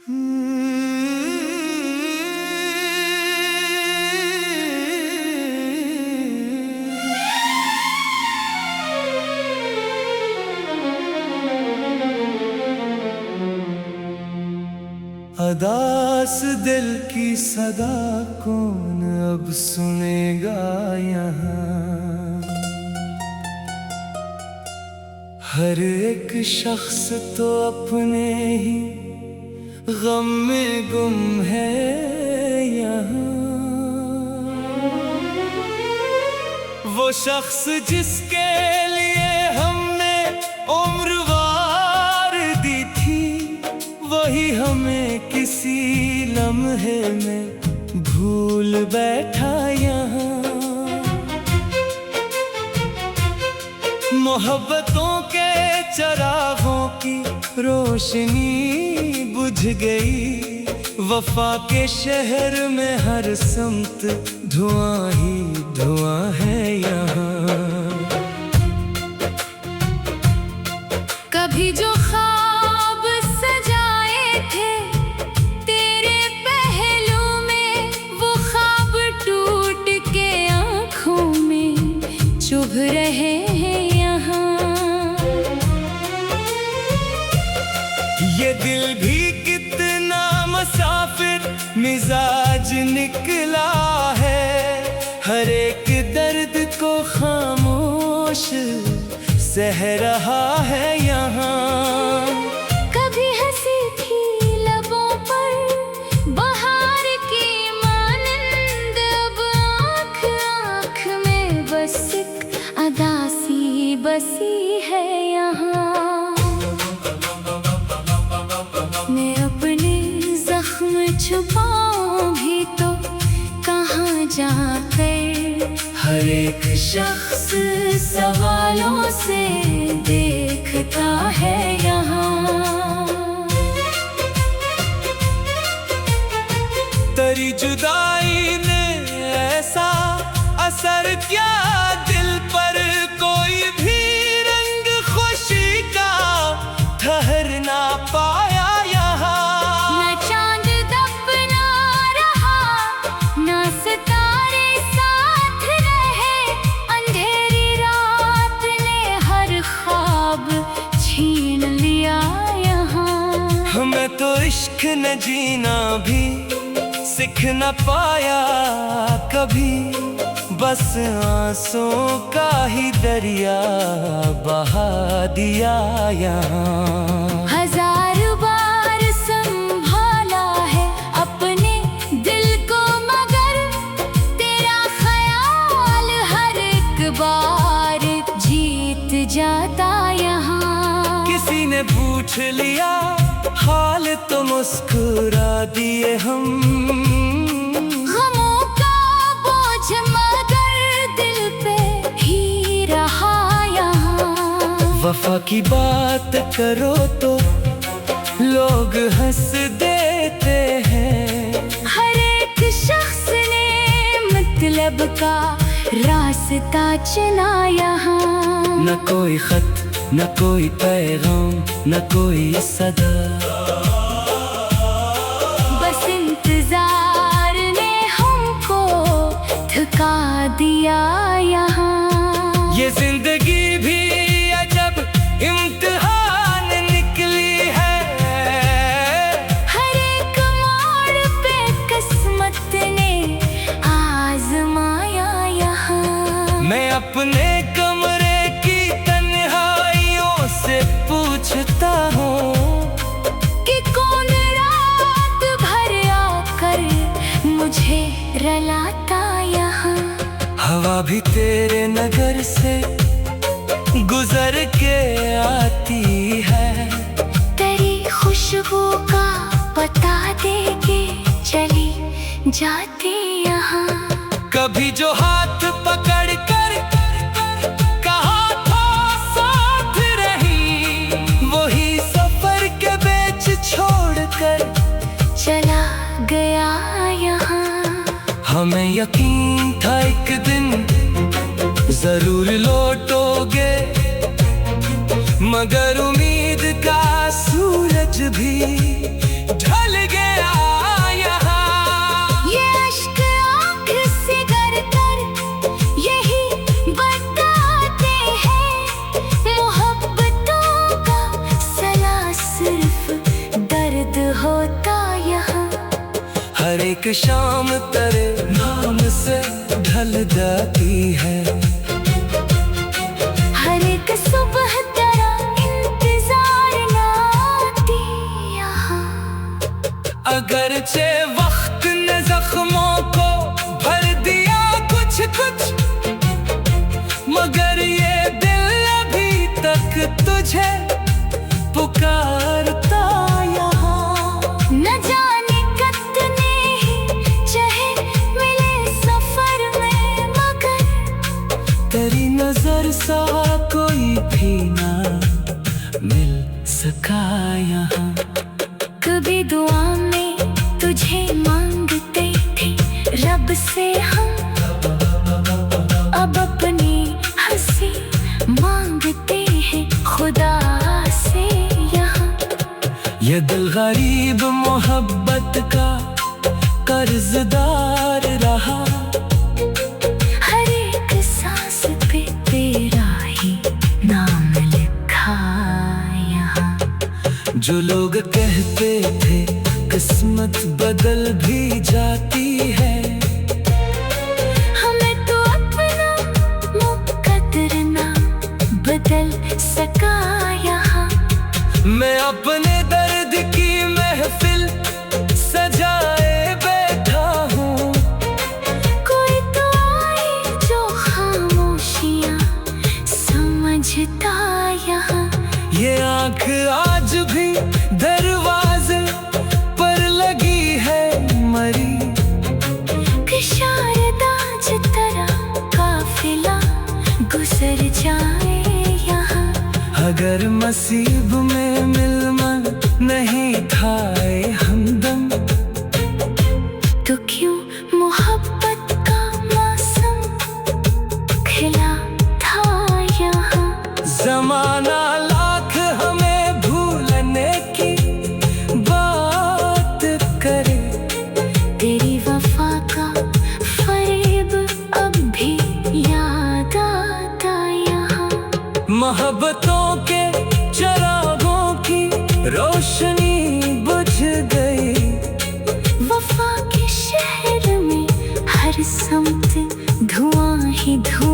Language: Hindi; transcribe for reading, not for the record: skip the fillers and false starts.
अदास दिल की सदा कौन अब सुनेगा यहाँ। हर एक शख्स तो अपने ही गम में गुम है यहाँ। वो शख्स जिसके लिए हमने उम्र वार दी थी, वही हमें किसी लम्हे में भूल बैठा यहाँ। मोहब्बतों के चिरागों की रोशनी बुझ गई। वफा के शहर में हर समत धुआं ही धुआं है यहाँ। कभी जो ख्वाब सजाए थे तेरे पहलू में, वो ख्वाब टूट के आँखों में चुभ रहे हैं यहाँ। ये दिल भी कितना मुसाफिर मिजाज निकला है। हर एक दर्द को खामोश सह रहा है यहाँ। कभी हंसी थी लबों पर बहार की मानंद, अब आँख आँख में बस एक अदासी बसी है यहाँ। मैं अपने जख्म छुपाऊं भी तो कहाँ जाकर, हर एक शख्स सवालों से देखता है यहाँ। तेरी जुदाई ने ऐसा असर किया दिल पर, कोई भी रंग खुशी का ठहर ना पाया यहाँ। न चांद दफना रहा, न सितारे साथ रहे, अंधेरी रात ने हर ख्वाब छीन लिया यहाँ। मैं तो इश्क न जीना भी सीख न पाया कभी, बस आंसुओं का ही दरिया बहा दिया यहाँ। हजार बार संभाला है अपने दिल को, मगर तेरा ख्याल हर एक बार जीत जाता यहाँ। किसी ने पूछ लिया हाल तो मुस्कुरा दिए हम। गमों का बोझ मगर दिल पे ही रहा यहाँ। वफा की बात करो तो लोग हंस देते हैं। हर एक शख्स ने मतलब का रास्ता चुना यहाँ। न कोई खत न कोई पैगाम न कोई सदा, बस इंतजार ने हमको थका दिया यहाँ। ये जिंदगी भी अजब इम्तिहान निकली है। हर एक मोड़ पे किस्मत ने आजमाया यहाँ। मैं अपने कमरे की तन्हाइयों से पूछता हूँ कि कौन रात भर आकर मुझे रलाता यहाँ। हवा भी तेरे नगर से गुजर के आती है। तेरी खुशबू का पता देके चली जाती यहाँ। कभी जो हाथ पकड़ कर कहा था साथ रही, वही सफर के बीच छोड़कर चला गया यहाँ। हमें यकीन था एक दिन जरूर लौटोगे, मगर उम्मीद का सूरज भी ढल गया यहाँ। ये अश्क आँख से गर कर यही बताते हैं, मोहब्बतों का सला सिर्फ दर्द होता यहाँ। हर एक शाम तेरे नाम से ढल जाती है, हर एक सुबह तेरा इंतजार न आती यहाँ। अगरचे वक्त ने जख्मों को भर दिया कुछ कुछ, मगर ये दिल अभी तक तुझे पुकारता यहाँ। न जाने कितने ही चेहरे मिले सफर में, मगर तेरी नजर सा कोई भी ना मिल सका यहाँ। कभी दुआ में तुझे मांगते थे रब से हम, अब अपनी हंसी मांगते हैं खुदा से यहाँ। ये दिल गरीब मोहब्बत का कर्जदार रहा, हर एक सांस पे तेरा ही नाम लिखा यहाँ। जो लोग कहते थे किस्मत बदल भी जाती है, हमें तो अपना मुकद्दर ना बदल सका यहाँ। मैं अपने दर्द की महफिल सजाए बैठा हूँ। कोई तो आए जो खामोशियाँ समझता यहाँ। ये आँख आज भी दरवाजे पर लगी है मरी, कि शायद आज तेरा काफिला गुजर जाए यहाँ। अगर नसीब में मिलना नहीं था ये हमदम, तो क्यों मोहब्बत का मौसम खिला था यहाँ। जमाना लाख हमें भूलने की बात करे, तेरी वफा का फरेब अब भी याद आता यहाँ। मोहब्बतों के चरागों की रोशनी बुझ गई, वफा के शहर में हर समत धुआं ही धुआं।